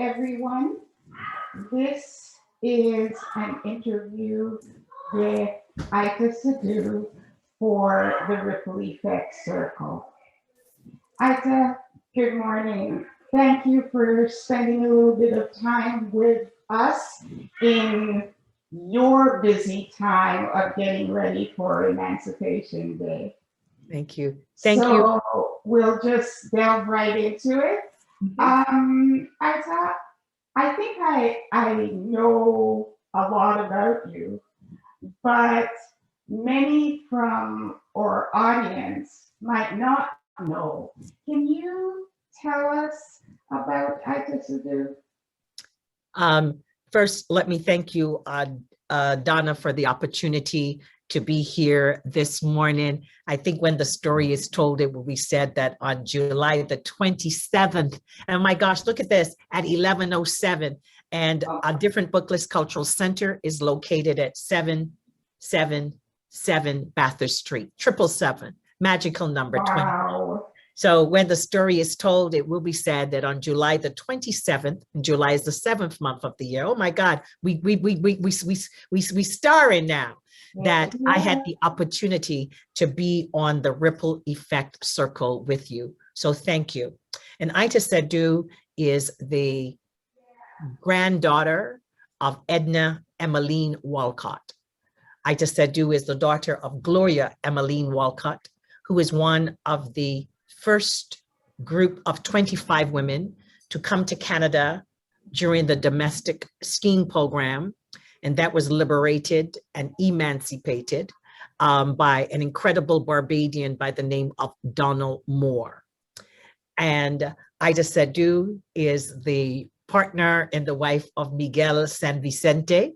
everyone. This is an interview with Itah Sadu for the Ripple Effect Circle. Itah, good morning. Thank you for spending a little bit of time with us in your busy time of getting ready for Emancipation Day. Thank you. Thank you. So we'll just delve right into it. Itah, I think I know a lot about you, but many from our audience might not know. Can you tell us about Itah Sadu? First, let me thank you, Donna, for the opportunity to be here this morning. I think when the story is told, it will be said that on July the 27th, and my gosh, look at this, at 11:07, and a Different Booklist Cultural Center is located at 777 Bathurst Street, 777, magical number 20. Wow. So when the story is told, it will be said that on July the 27th, and July is the 7th month of the year. Oh my God, we starring now. That I had the opportunity to be on the Ripple Effect Circle with you. So thank you. And Itah Sadu is the granddaughter of Edna Emmeline Walcott. Itah Sadu is the daughter of Gloria Emmeline Walcott, who is one of the first group of 25 women to come to Canada during the domestic skiing program. And that was liberated and emancipated by an incredible Barbadian by the name of Donald Moore. And Itah Sadu is the partner and the wife of Miguel San Vicente.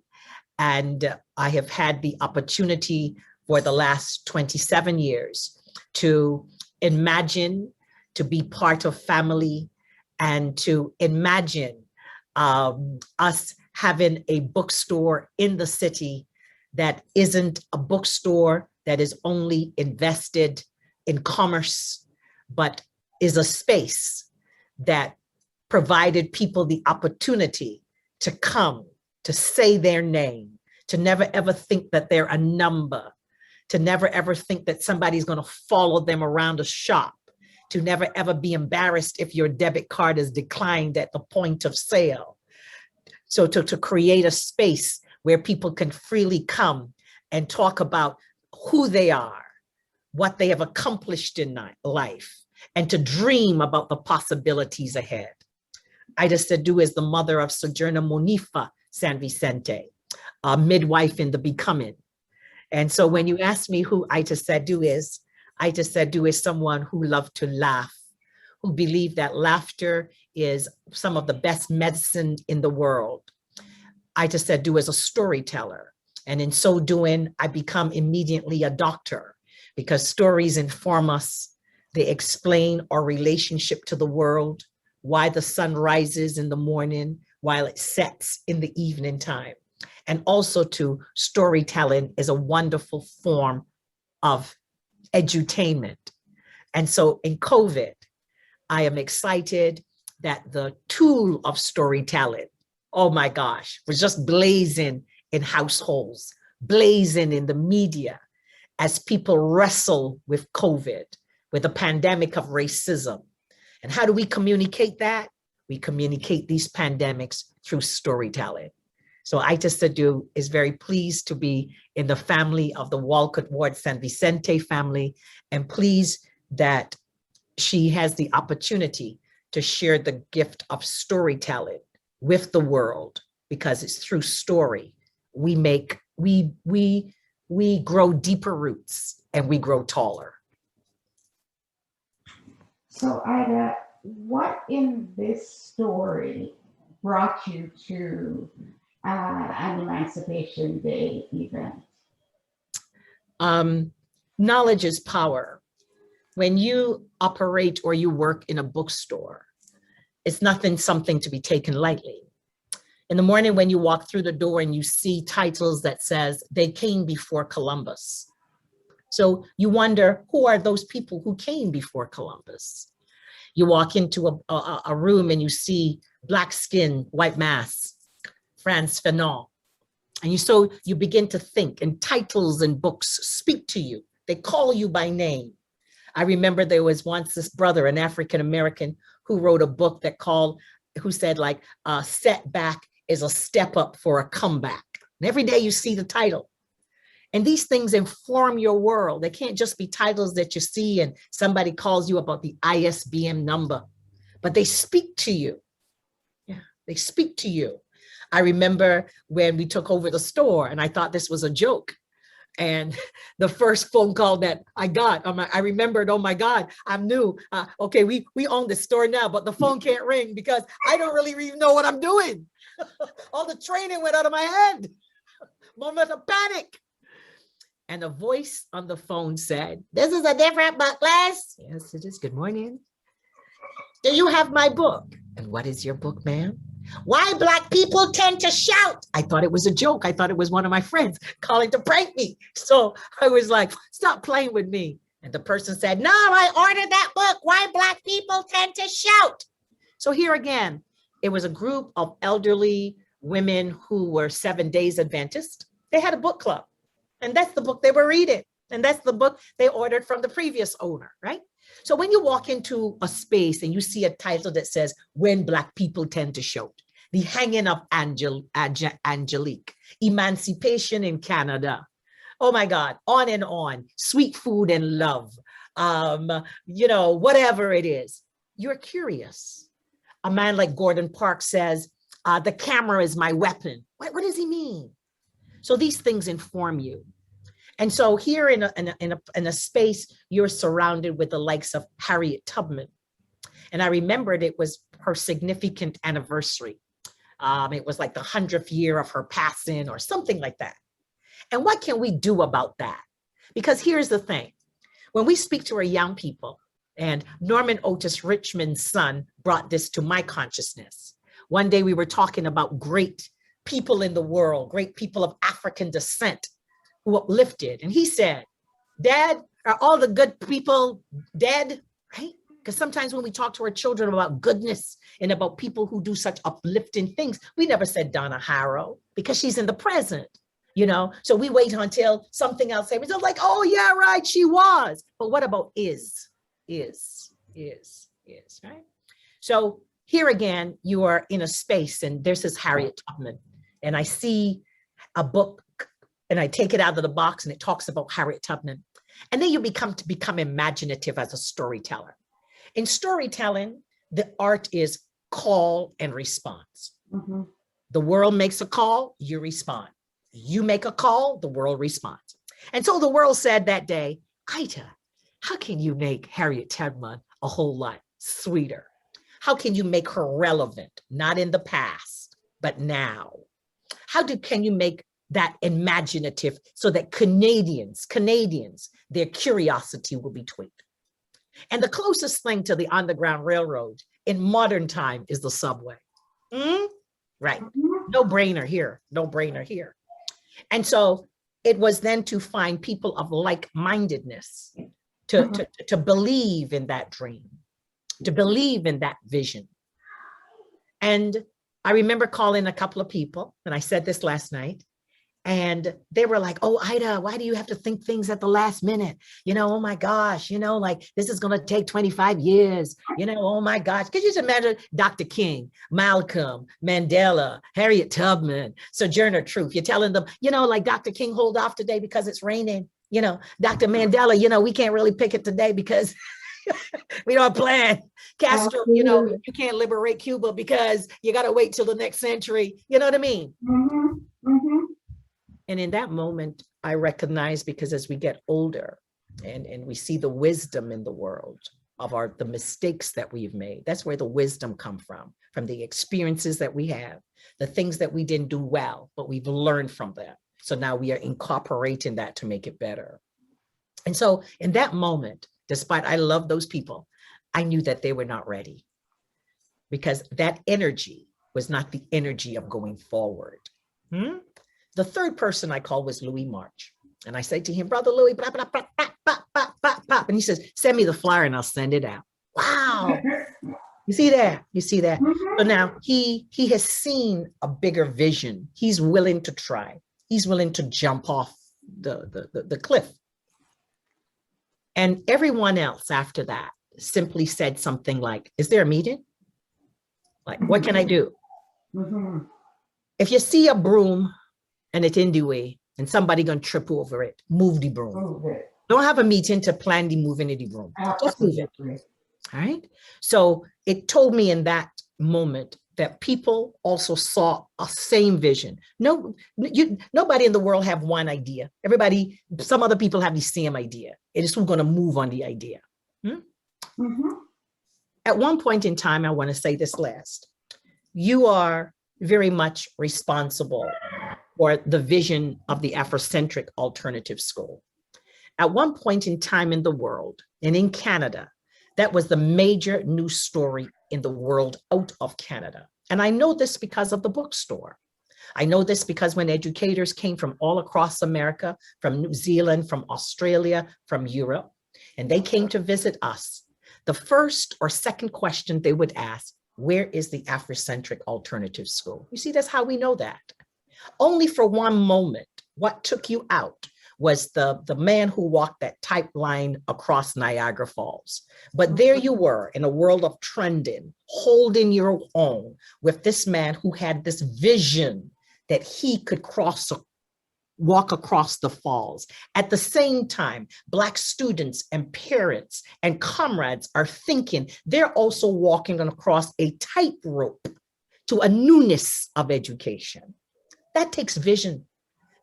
And I have had the opportunity for the last 27 years to imagine, to be part of family, and to imagine us having a bookstore in the city that isn't a bookstore that is only invested in commerce, but is a space that provided people the opportunity to come, to say their name, to never ever think that they're a number, to never ever think that somebody's going to follow them around a shop, to never ever be embarrassed if your debit card is declined at the point of sale. So to create a space where people can freely come and talk about who they are, what they have accomplished in life, and to dream about the possibilities ahead. Itah Sadu is the mother of Sojourner Monifa San Vicente, a midwife in the becoming. And so when you ask me who Itah Sadu is someone who loved to laugh, who believed that laughter is some of the best medicine in the world. Itah Sadu is a storyteller. And in so doing, I become immediately a doctor because stories inform us. They explain our relationship to the world, why the sun rises in the morning while it sets in the evening time. And also to storytelling is a wonderful form of edutainment. And so in COVID, I am excited that the tool of storytelling, oh my gosh, was just blazing in households, blazing in the media as people wrestle with COVID, with the pandemic of racism. And how do we communicate that? We communicate these pandemics through storytelling. So Itah Sadu is very pleased to be in the family of the Walcott Ward San Vicente family, and pleased that she has the opportunity to share the gift of storytelling with the world, because it's through story we grow deeper roots and we grow taller. So Itah, what in this story brought you to an Emancipation Day event? Knowledge is power. When you operate or you work in a bookstore, it's something to be taken lightly. In the morning when you walk through the door and you see titles that says they came before Columbus. So you wonder, who are those people who came before Columbus? You walk into a room and you see black skin, white mask, Frantz Fanon. And you begin to think, and titles and books speak to you. They call you by name. I remember there was once this brother, an African-American, who wrote a book who said like, setback is a step up for a comeback. And every day you see the title. And these things inform your world. They can't just be titles that you see and somebody calls you about the ISBN number, but they speak to you. Yeah, they speak to you. I remember when we took over the store and I thought this was a joke. And the first phone call that I got, I remembered, oh my God, I'm new. Okay, we own the store now, but the phone can't ring because I don't really even know what I'm doing. All the training went out of my head. Moment of panic. And a voice on the phone said, "This is a different book, Les." Yes, it is. Good morning. "Do you have my book?" "And what is your book, ma'am?" "Why Black people tend to shout." I thought it was a joke. I thought it was one of my friends calling to prank me. So I was like, stop playing with me. And the person said, "No, I ordered that book. Why Black people tend to shout." So here again, it was a group of elderly women who were 7 Days Adventist. They had a book club. And that's the book they were reading. And that's the book they ordered from the previous owner, right? So when you walk into a space and you see a title that says, "When Black People Tend to Shout," The Hanging of Angelique, Emancipation in Canada, oh my God, on, Sweet Food and Love, whatever it is, you're curious. A man like Gordon Parks says, "The camera is my weapon." What does he mean? So these things inform you. And so here in a space, you're surrounded with the likes of Harriet Tubman. And I remembered it was her significant anniversary. It was like the 100th year of her passing or something like that. And what can we do about that? Because here's the thing. When we speak to our young people, and Norman Otis Richmond's son brought this to my consciousness. One day we were talking about great people in the world, great people of African descent who uplifted. And he said, "Dad, are all the good people dead?" Right? Because sometimes when we talk to our children about goodness and about people who do such uplifting things, we never said Donna Harrow because she's in the present, So we wait until something else happens. It's like, oh yeah, right, she was. But what about is, right? So here again, you are in a space and there's this Harriet Tubman. And I see a book and I take it out of the box and it talks about Harriet Tubman. And then you become imaginative as a storyteller. In storytelling, the art is call and response. Mm-hmm. The world makes a call, you respond. You make a call, the world responds. And so the world said that day, "Itah, how can you make Harriet Tubman a whole lot sweeter? How can you make her relevant, not in the past, but now? Can you make that imaginative so that Canadians, their curiosity will be tweaked?" And the closest thing to the Underground Railroad in modern time is the subway. Right. No brainer here. And so it was then to find people of like-mindedness to believe in that dream, to believe in that vision. And I remember calling a couple of people, and I said this last night, and they were like, "Oh, Itah, why do you have to think things at the last minute? Oh my gosh, like this is going to take 25 years, oh my gosh." Could you just imagine Dr. King, Malcolm, Mandela, Harriet Tubman, Sojourner Truth? You're telling them, like Dr. King, hold off today because it's raining. Dr. Mandela, we can't really pick it today because we don't plan. Castro, you can't liberate Cuba because you got to wait till the next century. You know what I mean? Mm-hmm. Mm-hmm. And in that moment, I recognize, because as we get older and we see the wisdom in the world of the mistakes that we've made, that's where the wisdom come from the experiences that we have, the things that we didn't do well, but we've learned from them. So now we are incorporating that to make it better. And so in that moment, despite I love those people, I knew that they were not ready, because that energy was not the energy of going forward. The third person I called was Louis March. And I said to him, "Brother Louis, blah, blah, blah, blah, blah, blah, blah, blah." And he says, "Send me the flyer and I'll send it out." Wow. You see that? You see that? Mhm. So now he has seen a bigger vision. He's willing to try. He's willing to jump off the cliff. And everyone else after that simply said something like, is there a meeting? Like, what can I do? Mhm. If you see a broom and it's in the way and somebody gonna trip over it, move the broom. Move it. Don't have a meeting to plan the moving of the broom. Just move it. Absolutely. All right. So it told me in that moment that people also saw a same vision. Nobody in the world have one idea. Everybody, some other people have the same idea. It is who's going to move on the idea. Mhm. At one point in time, I want to say this last. You are very much responsible for the vision of the Afrocentric Alternative School. At one point in time in the world, and in Canada, that was the major news story in the world out of Canada. And I know this because of the bookstore. I know this because when educators came from all across America, from New Zealand, from Australia, from Europe, and they came to visit us, the first or second question they would ask, where is the Afrocentric Alternative School? You see, that's how we know that. Only for one moment, what took you out was the man who walked that tight line across Niagara Falls. But there you were in a world of trending, holding your own with this man who had this vision that he could walk across the falls. At the same time, Black students and parents and comrades are thinking they're also walking across a tightrope to a newness of education. That takes vision.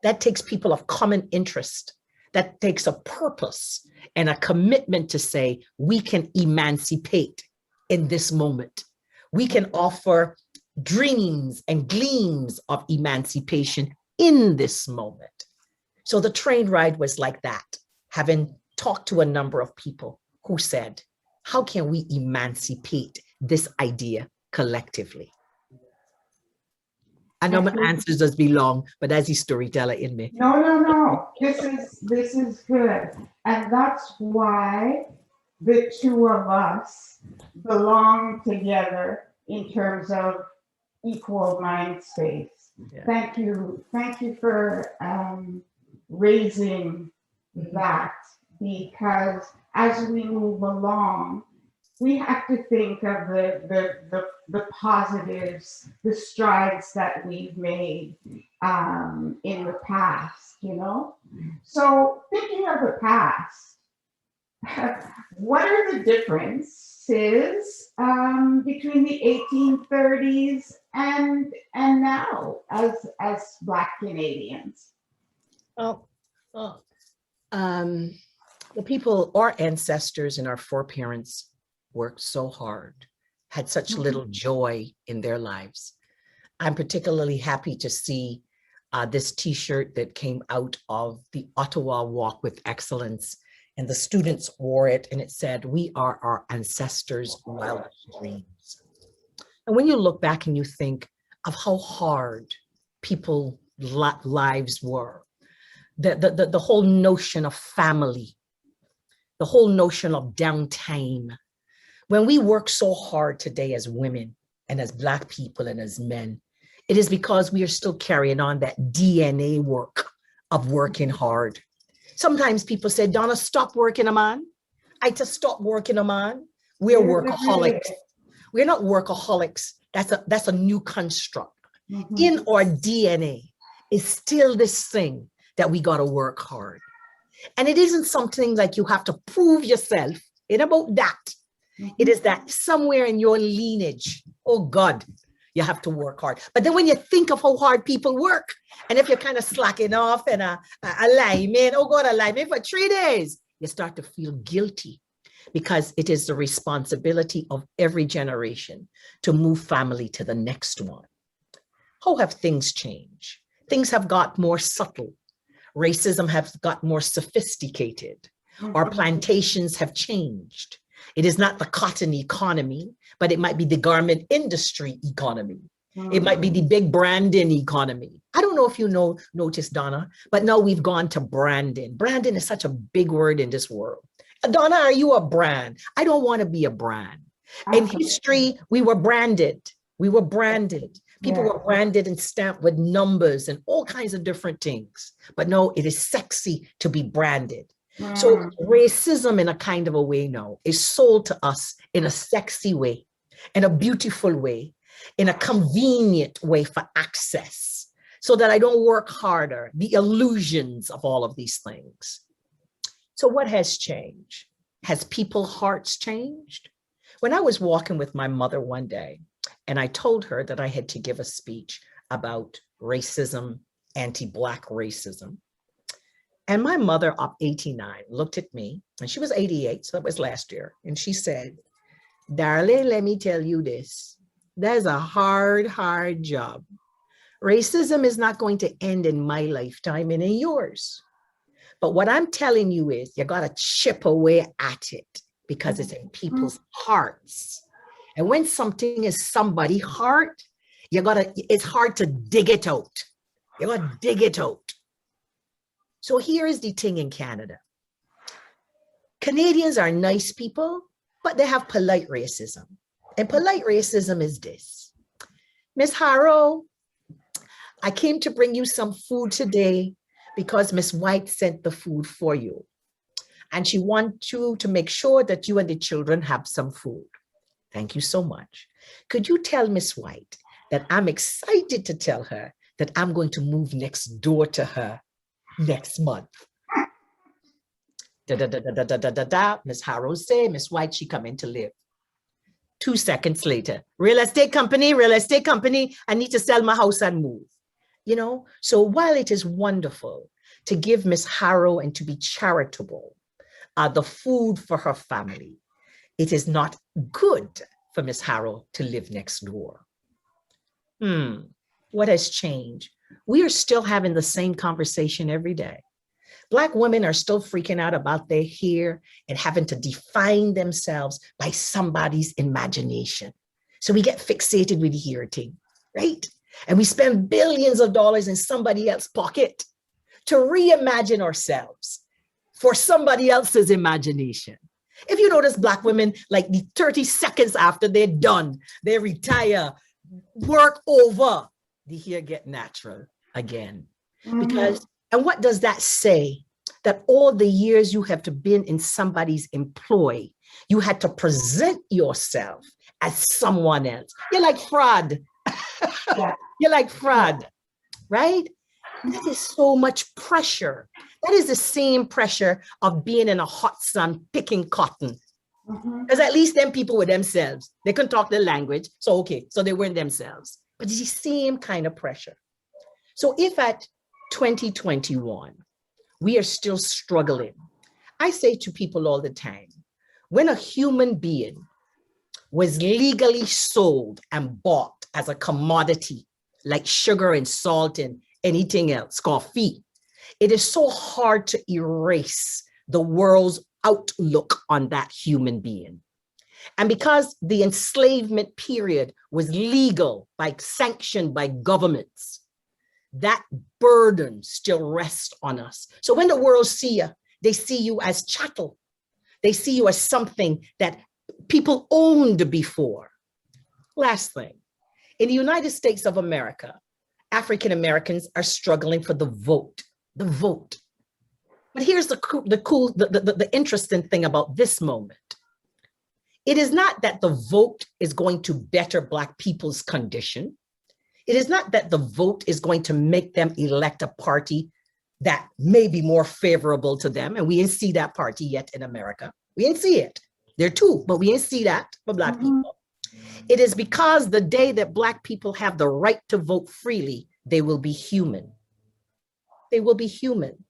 That takes people of common interest. That takes a purpose and a commitment to say, we can emancipate in this moment. We can offer dreams and gleams of emancipation in this moment. So the train ride was like that, having talked to a number of people who said, how can we emancipate this idea collectively? I know my answers does be long, but that's the storyteller in me. No. This is good. And that's why the two of us belong together in terms of equal mind space. Yeah. Thank you. Thank you for raising that, because as we move along, we have to think of the positives, the strides that we've made in the past, you know? So thinking of the past, what are the differences between the 1830s and now as Black Canadians? Well, the people, our ancestors and our foreparents worked so hard, had such little joy in their lives. I'm particularly happy to see this T-shirt that came out of the Ottawa Walk with Excellence, and the students wore it, and it said, we are our ancestors' wildest dreams. And when you look back and you think of how hard people's lives were, the whole notion of family, the whole notion of downtime. When we work so hard today as women and as Black people and as men, it is because we are still carrying on that DNA work of working hard. Sometimes people say, Donna, stop working, a man. I just stop working, a man. We're workaholics. We're not workaholics. That's a new construct. In our DNA is still this thing that we got to work hard. And it isn't something like you have to prove yourself. It ain't about that. It is that somewhere in your lineage, oh God, you have to work hard. But then when you think of how hard people work, and if you're kind of slacking off and a alignment, oh God, alignment for 3 days, you start to feel guilty, because it is the responsibility of every generation to move family to the next one. How have things changed? Things have got more subtle. Racism has got more sophisticated. Our plantations have changed. It is not the cotton economy, but it might be the garment industry economy. It might be the big branding economy. I don't know if you notice, Donna, but now we've gone to branding. Branding is such a big word in this world. Donna, are you a brand? I don't want to be a brand. In Absolutely. history, we were branded. We were branded. People Yeah. were branded and stamped with numbers and all kinds of different things. But no, it is sexy to be branded. So racism in a kind of a way now is sold to us in a sexy way, in a beautiful way, in a convenient way for access, so that I don't work harder, the illusions of all of these things. So what has changed? Has people's hearts changed? When I was walking with my mother one day, and I told her that I had to give a speech about racism, anti-Black racism. And my mother, up 89, looked at me, and she was 88, so that was last year. And she said, darling, let me tell you this. That's a hard, hard job. Racism is not going to end in my lifetime and in yours. But what I'm telling you is you got to chip away at it because it's in people's hearts. And when something is somebody's heart, it's hard to dig it out. You got to dig it out. So here is the thing in Canada. Canadians are nice people, but they have polite racism. And polite racism is this. Miss Harrow, I came to bring you some food today because Miss White sent the food for you. And she wants you to make sure that you and the children have some food. Thank you so much. Could you tell Miss White that I'm excited to tell her that I'm going to move next door to her next month? Miss Harrow say, Miss White, she come in to live. 2 seconds later, real estate company, I need to sell my house and move. You know, so while it is wonderful to give Miss Harrow and to be charitable, the food for her family, it is not good for Miss Harrow to live next door. What has changed? We are still having the same conversation every day. Black women are still freaking out about their hair and having to define themselves by somebody's imagination. So we get fixated with the hair thing, right? And we spend billions of dollars in somebody else's pocket to reimagine ourselves for somebody else's imagination. If you notice, Black women, like the 30 seconds after they're done, they retire, work over, the hair get natural again. Because, and what does that say? That all the years you have to been in somebody's employ, you had to present yourself as someone else. You're like fraud. Yeah. You're like fraud, right? That is so much pressure. That is the same pressure of being in a hot sun picking cotton. Because at least them people were themselves. They couldn't talk their language. So, okay, so they weren't themselves. But it's the same kind of pressure. So if at 2021, we are still struggling, I say to people all the time, when a human being was legally sold and bought as a commodity, like sugar and salt and anything else, coffee, it is so hard to erase the world's outlook on that human being. And because the enslavement period was legal, like sanctioned by governments, that burden still rests on us. So when the world see you, they see you as chattel. They see you as something that people owned before. Last thing, in the United States of America, African Americans are struggling for the vote. But here's the interesting thing about this moment. It is not that the vote is going to better Black people's condition. It is not that the vote is going to make them elect a party that may be more favorable to them. And we didn't see that party yet in America. We didn't see it. There are two, but we didn't see that for Black people. It is because the day that Black people have the right to vote freely, they will be human. They will be human.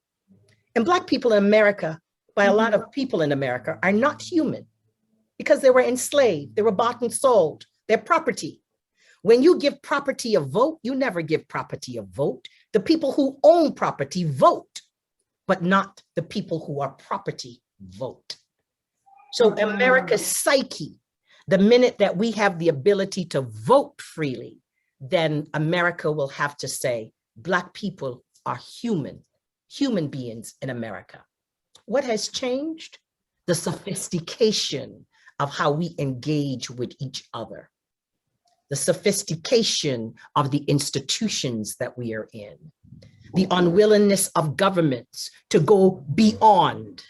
And Black people in America, by a lot of people in America, are not human because they were enslaved. They were bought and sold. They're property. When you give property a vote, you never give property a vote. The people who own property vote, but not the people who are property vote. So America's psyche, the minute that we have the ability to vote freely, then America will have to say, Black people are human beings in America. What has changed? The sophistication of how we engage with each other, the sophistication of the institutions that we are in, the unwillingness of governments to go beyond,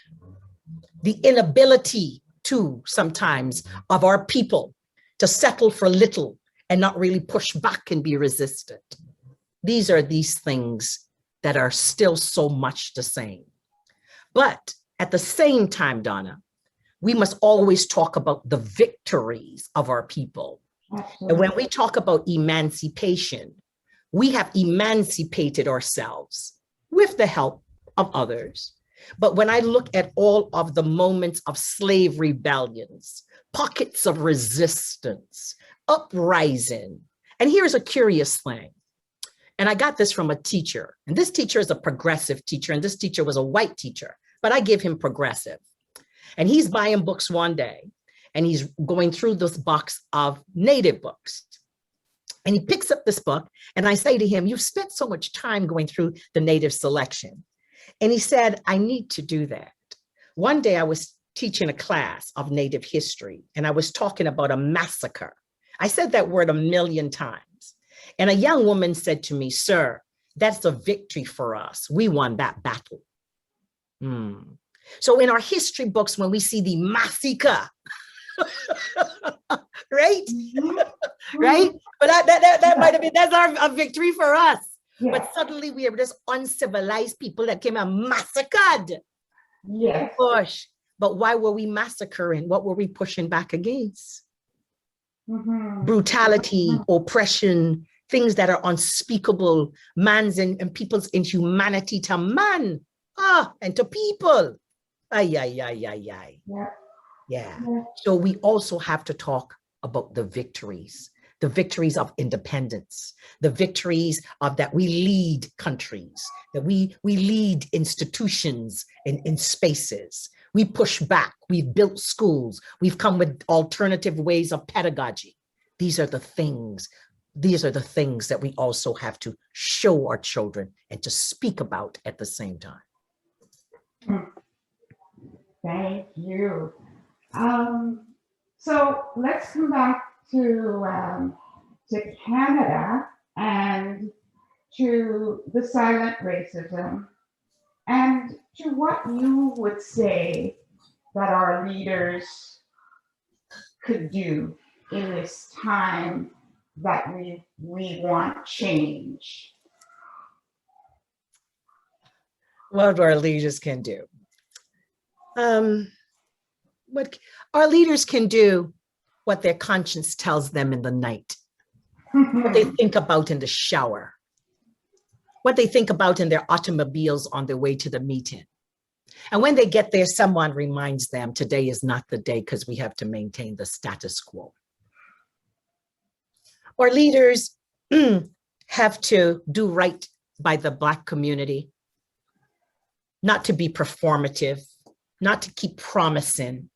the inability to sometimes of our people to settle for little and not really push back and be resistant. These are these things that are still so much the same. But at the same time, Donna, we must always talk about the victories of our people. Absolutely. And when we talk about emancipation, we have emancipated ourselves with the help of others. But when I look at all of the moments of slave rebellions, pockets of resistance, uprising, and here's a curious thing. And I got this from a teacher, and this teacher is a progressive teacher, and this teacher was a white teacher, but I give him progressive. And he's buying books one day, and he's going through this box of Native books. And he picks up this book, and I say to him, you've spent so much time going through the Native selection. And he said, I need to do that. One day I was teaching a class of Native history, and I was talking about a massacre. I said that word 1,000,000 times. And a young woman said to me, sir, that's a victory for us. We won that battle. So in our history books, when we see the massacre, right? Right? But that might have been, that's a victory for us. Yeah. But suddenly we are just uncivilized people that came and massacred. Yes. Gosh. But why were we massacring? What were we pushing back against? Brutality, oppression, things that are unspeakable, man's and people's inhumanity to man, and to people. Yeah. So we also have to talk about the victories of independence, the victories of that we lead countries, that we lead institutions in spaces. We push back, we've built schools, we've come with alternative ways of pedagogy. These are the things that we also have to show our children and to speak about at the same time. Thank you. So let's come back to Canada and to the silent racism and to what you would say that our leaders could do in this time that we want change. What our leaders can do. What our leaders can do, what their conscience tells them in the night, what they think about in the shower, what they think about in their automobiles on their way to the meeting. And when they get there, someone reminds them today is not the day because we have to maintain the status quo. Our leaders have to do right by the Black community, not to be performative, not to keep promising,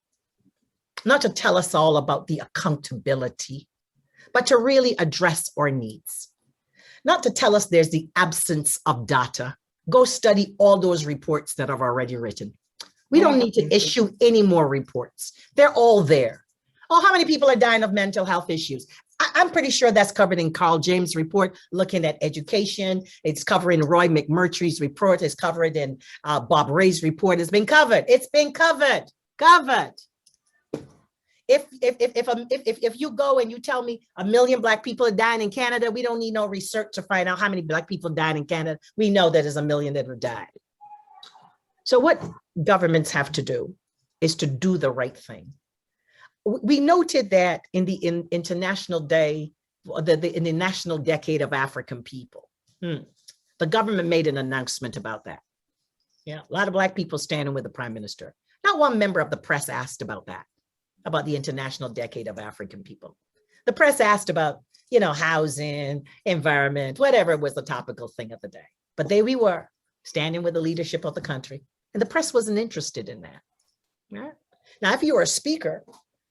not to tell us all about the accountability, but to really address our needs. Not to tell us there's the absence of data. Go study all those reports that I've already written. We don't need to issue any more reports. They're all there. Oh, how many people are dying of mental health issues? I'm pretty sure that's covered in Carl James' report, looking at education. It's covering Roy McMurtry's report. It's covered in Bob Ray's report. It's been covered. It's been covered. If you go and you tell me 1 million Black people are dying in Canada, we don't need no research to find out how many Black people died in Canada. We know that there's 1 million that have died. So what governments have to do is to do the right thing. We noted that in the International Day, in the National Decade of African People, the government made an announcement about that. Yeah, a lot of Black people standing with the Prime Minister. Not one member of the press asked about that, about the International Decade of African People. The press asked about, housing, environment, whatever was the topical thing of the day. But there we were, standing with the leadership of the country, and the press wasn't interested in that. Right? Now, if you were a speaker,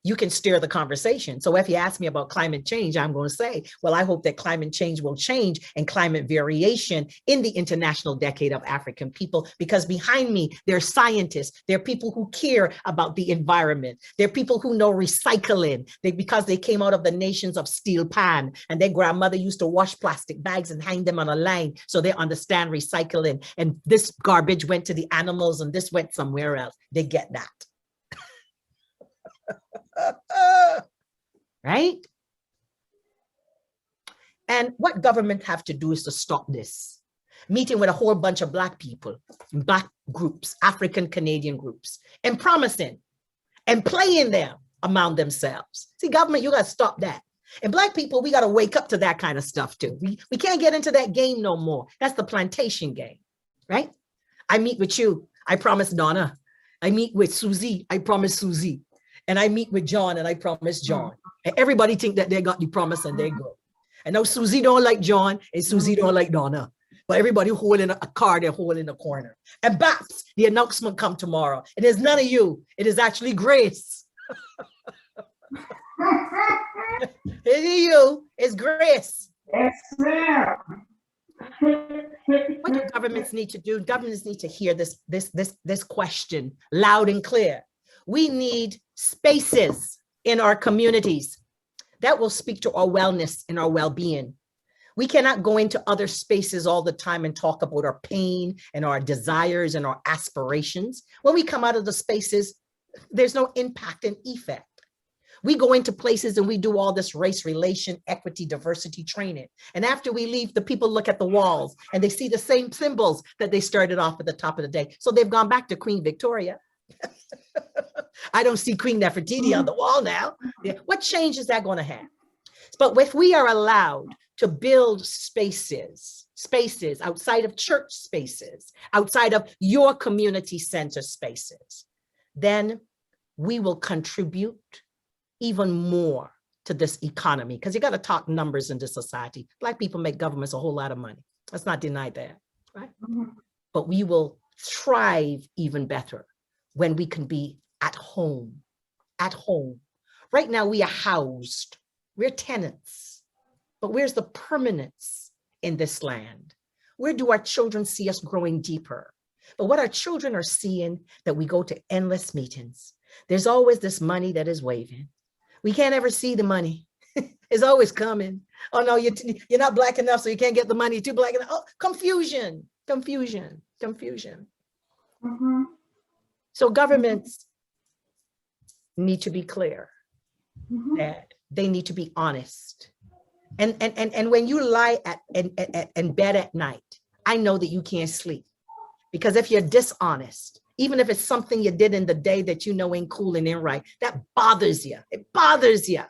you can steer the conversation. So if you ask me about climate change, I'm going to say, well, I hope that climate change will change and climate variation in the International Decade of African People, because behind me, there are scientists, there are people who care about the environment. There are people who know recycling because they came out of the nations of steel pan, and their grandmother used to wash plastic bags and hang them on a line. So they understand recycling, and this garbage went to the animals and this went somewhere else. They get that. Right? And what government have to do is to stop this. Meeting with a whole bunch of Black people, Black groups, African Canadian groups, and promising and playing them among themselves. See, government, you got to stop that. And Black people, we got to wake up to that kind of stuff too. We can't get into that game no more. That's the plantation game, right? I meet with you, I promise Donna. I meet with Susie, I promise Susie. And I meet with John and I promise John. And everybody think that they got the promise and they go. And now Susie don't like John and Susie don't like Donna. But everybody holding a card, they're holding a corner. And baps, the announcement come tomorrow. It is none of you. It is actually Grace. It is you. It's Grace. Yes, ma'am. What do governments need to do? Governments need to hear this question loud and clear. We need spaces in our communities that will speak to our wellness and our well-being. We cannot go into other spaces all the time and talk about our pain and our desires and our aspirations. When we come out of the spaces, there's no impact and effect. We go into places and we do all this race relation, equity, diversity training. And after we leave, the people look at the walls and they see the same symbols that they started off at the top of the day. So they've gone back to Queen Victoria. I don't see Queen Nefertiti on the wall now. What change is that going to have? But if we are allowed to build spaces outside of church spaces, outside of your community center spaces, then we will contribute even more to this economy. Because you got to talk numbers in this society. Black people make governments a whole lot of money. Let's not deny that, right? But we will thrive even better when we can be at home, at home. Right now we are housed, we're tenants, but where's the permanence in this land? Where do our children see us growing deeper? But what our children are seeing, that we go to endless meetings. There's always this money that is waving. We can't ever see the money. It's always coming. Oh no, you're not Black enough, so you can't get the money. You're too Black enough. Oh, confusion, confusion, confusion. So governments need to be clear that they need to be honest. And when you lie in bed at night, I know that you can't sleep, because if you're dishonest, even if it's something you did in the day that you know ain't cool and ain't right, that bothers you. It bothers you,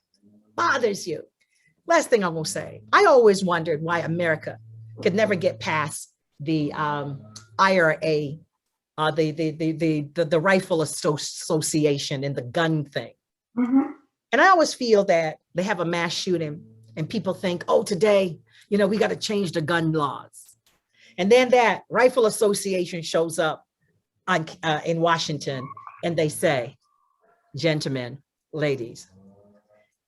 bothers you. Last thing I will say, I always wondered why America could never get past the IRA, the Rifle Association and the gun thing. And I always feel that they have a mass shooting and people think, oh, today, we got to change the gun laws. And then that Rifle Association shows up in Washington and they say, gentlemen, ladies,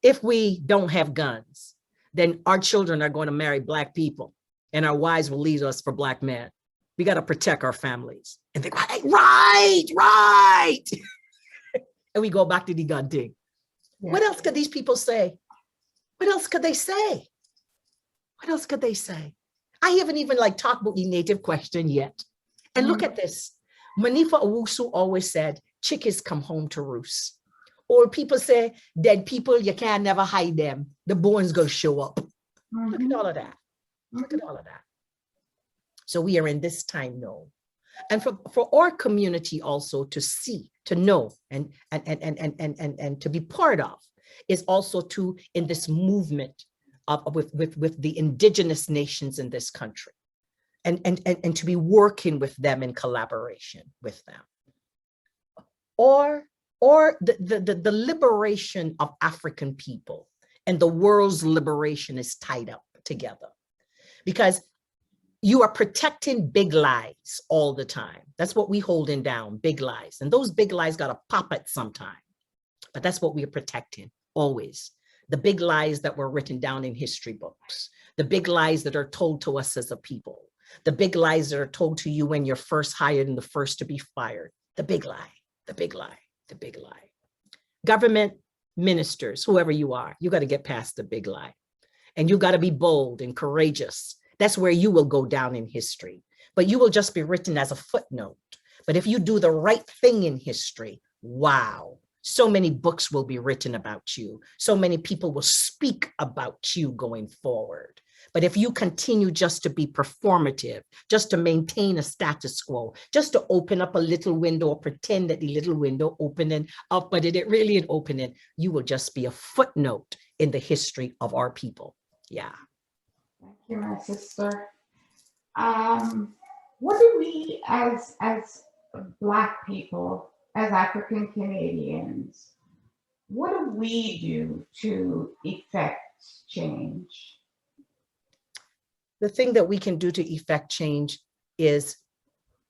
if we don't have guns, then our children are going to marry Black people and our wives will leave us for Black men. We got to protect our families. And they go, right. And we go back to the gun thing. Yeah. What else could these people say? What else could they say? What else could they say? I haven't even talked about the native question yet. And look at this. Manifa Owusu always said, chickens come home to roost. Old people say, dead people, you can never hide them. The bones go show up. Look at all of that. Look at all of that. So we are in this time now. And for our community also to see, to know, and to be part of, is also to, in this movement with the indigenous nations in this country, and to be working with them in collaboration with them. Or the liberation of African people and the world's liberation is tied up together, because you are protecting big lies all the time. That's what we holding down, big lies. And those big lies got to pop at some time. but that's what we are protecting always. The big lies that were written down in history books, the big lies that are told to us as a people, the big lies that are told to you when you're first hired and the first to be fired. The big lie, the big lie, the big lie. Government, ministers, whoever you are, you got to get past the big lie. And you got to be bold and courageous. That's where you will go down in history. But you will just be written as a footnote. But if you do the right thing in history, wow, so many books will be written about you. So many people will speak about you going forward. But if you continue just to be performative, just to maintain a status quo, just to open up a little window or pretend that the little window opening up, but it really ain't opening, you will just be a footnote in the history of our people. Yeah. Thank you, my sister. What do we as Black people, as African Canadians, what do we do to effect change? The thing that we can do to effect change is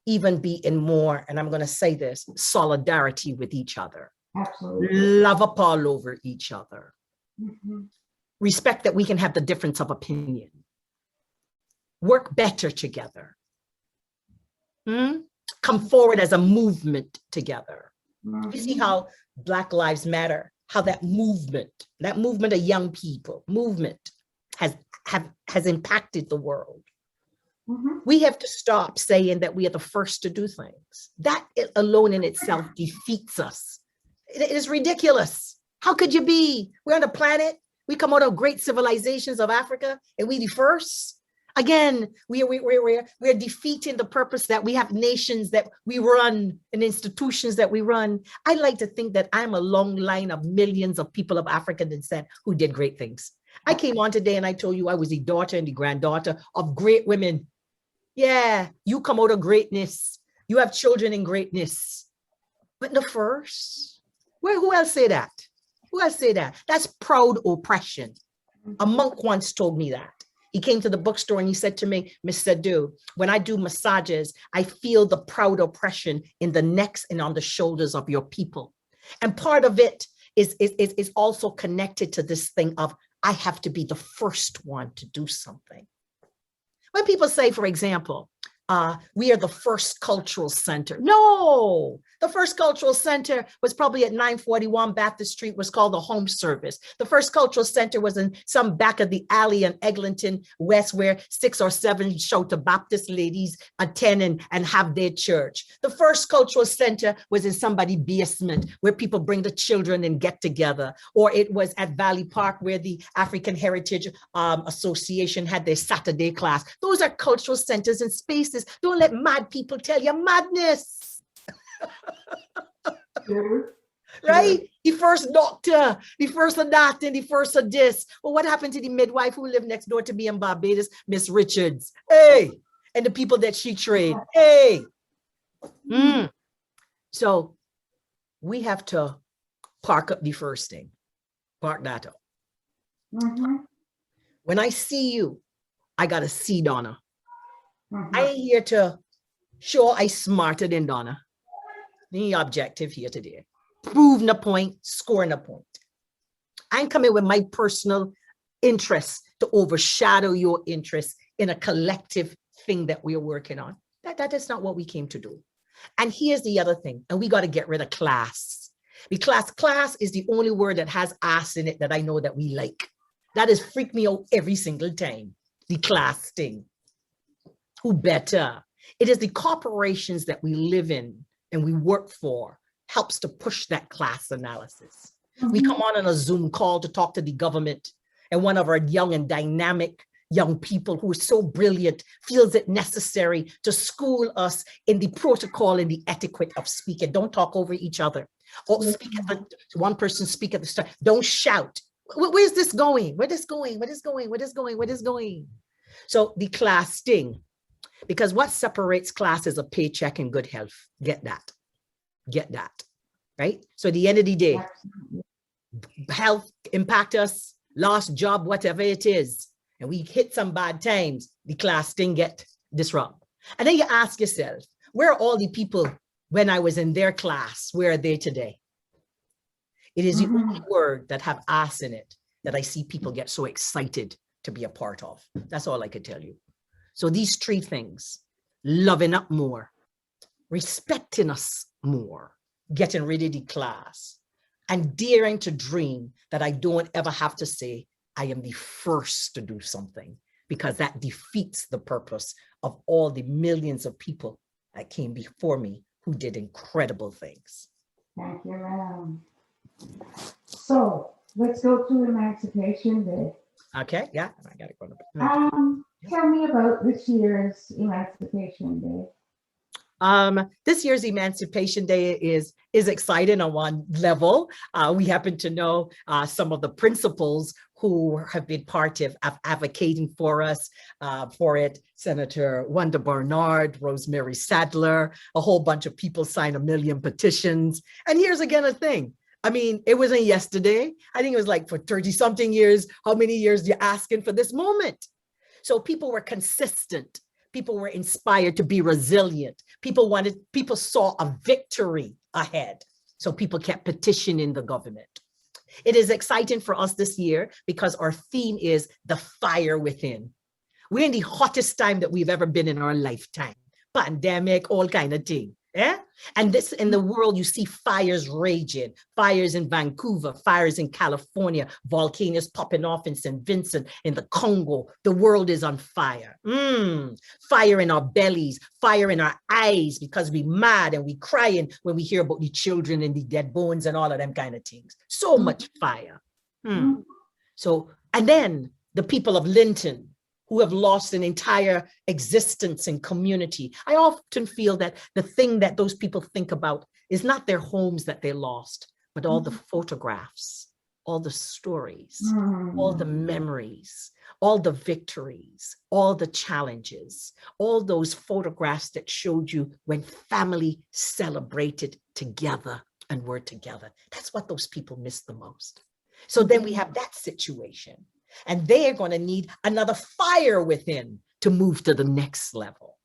even be in more, and I'm going to say this, solidarity with each other. Absolutely. Love up all over each other. Mm-hmm. Respect that we can have the difference of opinion. Work better together. Come forward as a movement together. Mm-hmm. You see how Black Lives Matter, how that movement of young people, has impacted the world. Mm-hmm. We have to stop saying that we are the first to do things. That alone in itself defeats us. It is ridiculous. How could you be? We're on the planet. We come out of great civilizations of Africa and we the first. Again, we're defeating the purpose that we have, nations that we run and institutions that we run. I like to think that I'm a long line of millions of people of African descent who did great things. I came on today and I told you I was the daughter and the granddaughter of great women. Yeah, you come out of greatness. You have children in greatness. But the first, who else say that? Who else say that? That's proud oppression. A monk once told me that. He came to the bookstore and he said to me, Miss Sadu, when I do massages, I feel the proud oppression in the necks and on the shoulders of your people. And part of it is also connected to this thing of, I have to be the first one to do something. When people say, for example, we are the first cultural center. No, the first cultural center was probably at 941 Baptist Street, was called the Home Service. The first cultural center was in some back of the alley in Eglinton West, where 6 or 7 Shouter Baptist ladies attend and have their church. The first cultural center was in somebody's basement where people bring the children and get together. Or it was at Valley Park where the African Heritage Association had their Saturday class. Those are cultural centers and spaces. Don't let mad people tell you madness. Right? The first doctor, the first of that, and the first of this. Well, what happened to the midwife who lived next door to me in Barbados, Miss Richards? Hey, and the people that she trained. Hey. So we have to park up the first thing. Park that up. Mm-hmm. When I see you, I got to see Donna. Mm-hmm. I ain't here to show I smarter than Donna. The objective here today. Proving a point, scoring a point. I'm coming with my personal interests to overshadow your interests in a collective thing that we're working on. That is not what we came to do. And here's the other thing, and we got to get rid of class. Because class is the only word that has ass in it that I know that we like. That has freaked me out every single time. The class thing. Who better? It is the corporations that we live in and we work for helps to push that class analysis. Mm-hmm. We come on a Zoom call to talk to the government, and one of our young and dynamic young people who is so brilliant feels it necessary to school us in the protocol and the etiquette of speaking. Don't talk over each other. Or speak at the, one person speak at the start. Don't shout. Where's this going? Where is going? What is going? What is going? What is going? So the class thing, because what separates class is a paycheck and good health. Get that. Get that. Right? So at the end of the day, health impact us, lost job, whatever it is, and we hit some bad times, the class thing get disrupted. And then you ask yourself, where are all the people when I was in their class? Where are they today? It is the Mhm. only word that have ass in it that I see people get so excited to be a part of. That's all I could tell you. So these three things, loving up more, respecting us more, getting rid of the class, and daring to dream that I don't ever have to say, I am the first to do something, because that defeats the purpose of all the millions of people that came before me who did incredible things. Thank you, ma'am. So let's go to Emancipation Day. Okay, yeah, I got it going up. Tell me about this year's Emancipation Day. This year's Emancipation Day is exciting on one level. We happen to know some of the principals who have been part of advocating for us for it. Senator Wanda Barnard, Rosemary Sadler, a whole bunch of people signed 1 million petitions. And here's again a thing. I mean, it wasn't yesterday. I think it was like for 30 something years. How many years you're asking for this moment? So people were consistent. People were inspired to be resilient. People saw a victory ahead. So people kept petitioning the government. It is exciting for us this year because our theme is the fire within. We're in the hottest time that we've ever been in our lifetime. Pandemic, all kind of thing. Yeah? And this in the world, you see fires raging, fires in Vancouver, fires in California, volcanoes popping off in St. Vincent, in the Congo. The world is on fire. Fire in our bellies, fire in our eyes because we mad and we crying when we hear about the children and the dead bones and all of them kind of things. So much fire. So, and then the people of Linton, who have lost an entire existence and community. I often feel that the thing that those people think about is not their homes that they lost, but all the photographs, all the stories, all the memories, all the victories, all the challenges, all those photographs that showed you when family celebrated together and were together. That's what those people miss the most. So then we have that situation. And they are going to need another fire within to move to the next level.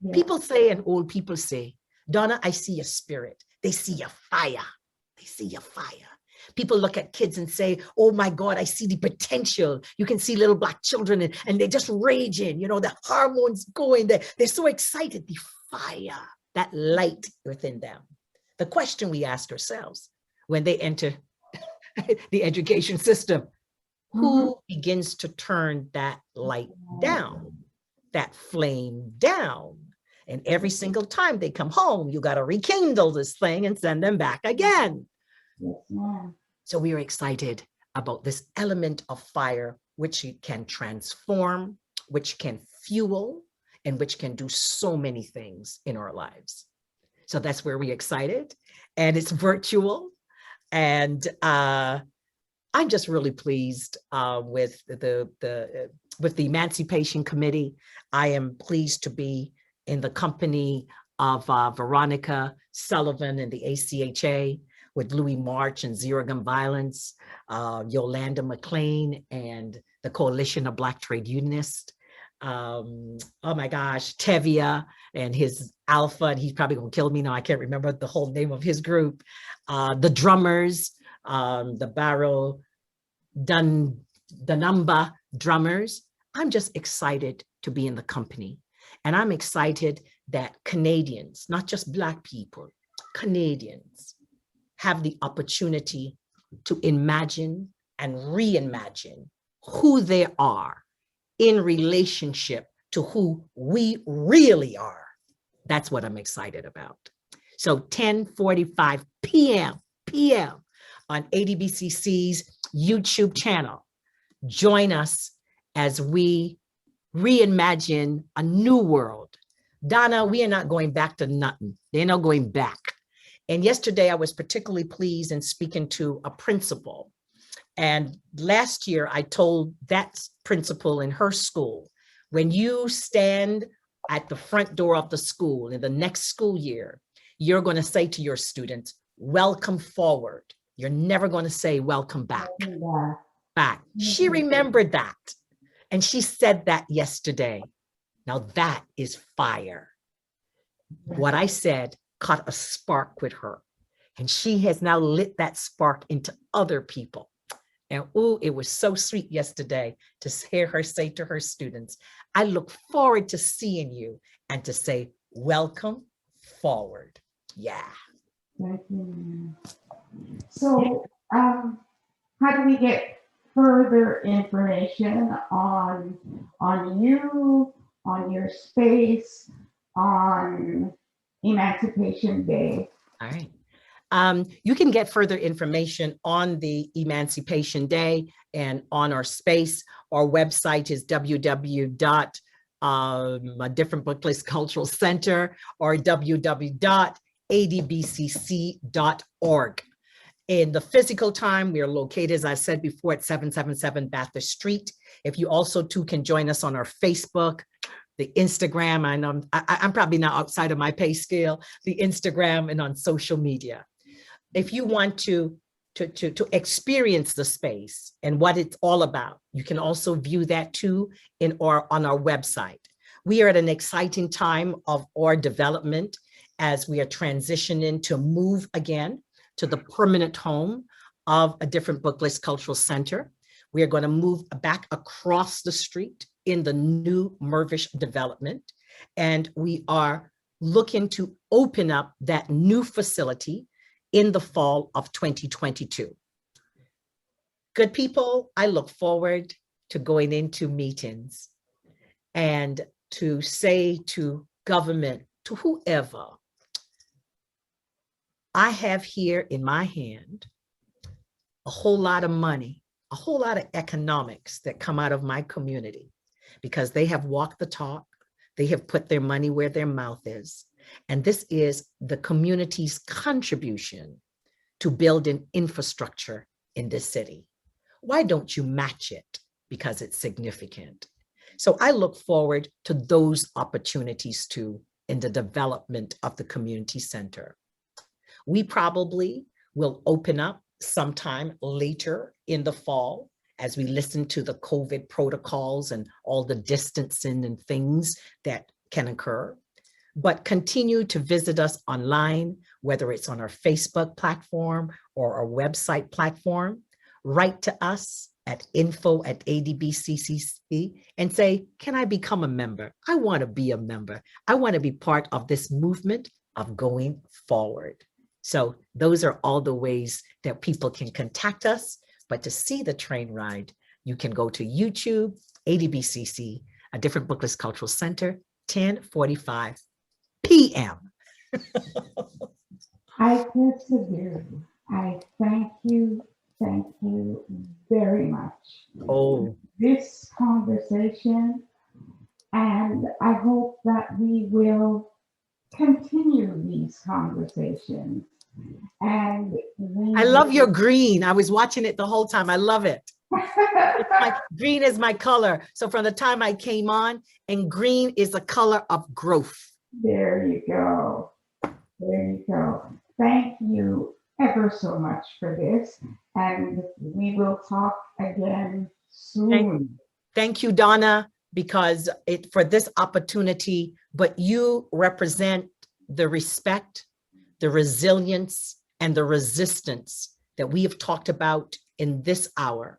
Yeah. People say, and old people say, Donna, I see a spirit. They see a fire. They see a fire. People look at kids and say, oh my God, I see the potential. You can see little Black children and they're just raging, you know, the hormones going, they're so excited. The fire, that light within them. The question we ask ourselves when they enter the education system, who begins to turn that light down, that flame down? And every single time they come home, you got to rekindle this thing and send them back again. So we are excited about this element of fire, which can transform, which can fuel, and which can do so many things in our lives. So that's where we're excited. And it's virtual. And I'm just really pleased with the Emancipation Committee. I am pleased to be in the company of Veronica Sullivan and the ACHA, with Louis March and Zero Gun Violence, Yolanda McLean and the Coalition of Black Trade Unionists. Oh my gosh, Tevia and his Alpha, and he's probably gonna kill me now. I can't remember the whole name of his group. The drummers, the Barrow Danamba drummers. I'm just excited to be in the company. And I'm excited that Canadians, not just Black people, Canadians have the opportunity to imagine and reimagine who they are in relationship to who we really are. That's what I'm excited about. So 10:45 p.m. on ADBCC's YouTube channel. Join us as we reimagine a new world. Donna, we are not going back to nothing. They're not going back. And yesterday I was particularly pleased in speaking to a principal. And last year I told that principal in her school, when you stand at the front door of the school in the next school year, you're going to say to your students, welcome forward. You're never going to say welcome back. She remembered that. And she said that yesterday. Now that is fire. What I said caught a spark with her. And she has now lit that spark into other people. And oh, it was so sweet yesterday to hear her say to her students, I look forward to seeing you and to say, welcome forward. Yeah. Thank you. So, how do we get further information on you, on your space, on Emancipation Day? All right. You can get further information on the Emancipation Day and on our space. Our website is a different bookplace cultural center or www.adbcc.org. In the physical time, we are located, as I said before, at 777 Bathurst Street. If you also too can join us on our Facebook, the Instagram, and I'm probably now outside of my pay scale, the Instagram and on social media. If you want to experience the space and what it's all about, you can also view that too on our website. We are at an exciting time of our development as we are transitioning to move again to the permanent home of a different Booklist Cultural Center. We are going to move back across the street in the new Mervish development, and we are looking to open up that new facility in the fall of 2022. Good people, I look forward to going into meetings and to say to government, to whoever, I have here in my hand a whole lot of money, a whole lot of economics that come out of my community because they have walked the talk, they have put their money where their mouth is. And this is the community's contribution to building infrastructure in this city. Why don't you match it? Because it's significant. So I look forward to those opportunities too in the development of the community center. We probably will open up sometime later in the fall as we listen to the COVID protocols and all the distancing and things that can occur. But continue to visit us online, whether it's on our Facebook platform or our website platform. Write to us at info@adbccc and say, can I become a member? I want to be a member. I want to be part of this movement of going forward. So those are all the ways that people can contact us. But to see the train ride, you can go to YouTube, ADBCC, a different Booklist Cultural Center, 10:45 p.m. Itah Sadu, I thank you very much. Oh, This conversation, and I hope that we will continue these conversations. And I love your green. I was watching it the whole time. I love it. Green is my color. So from the time I came on, and green is the color of growth. There you go. There you go. Thank you ever so much for this. And we will talk again soon. Thank you, Donna, because for this opportunity, but you represent the respect, the resilience, and the resistance that we have talked about in this hour.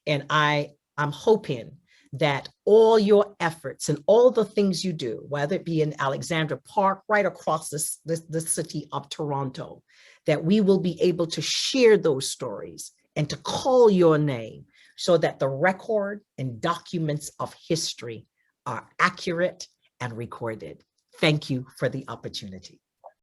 And I'm hoping that all your efforts and all the things you do, whether it be in Alexandra Park, right across the city of Toronto, that we will be able to share those stories and to call your name so that the record and documents of history are accurate and recorded. Thank you for the opportunity.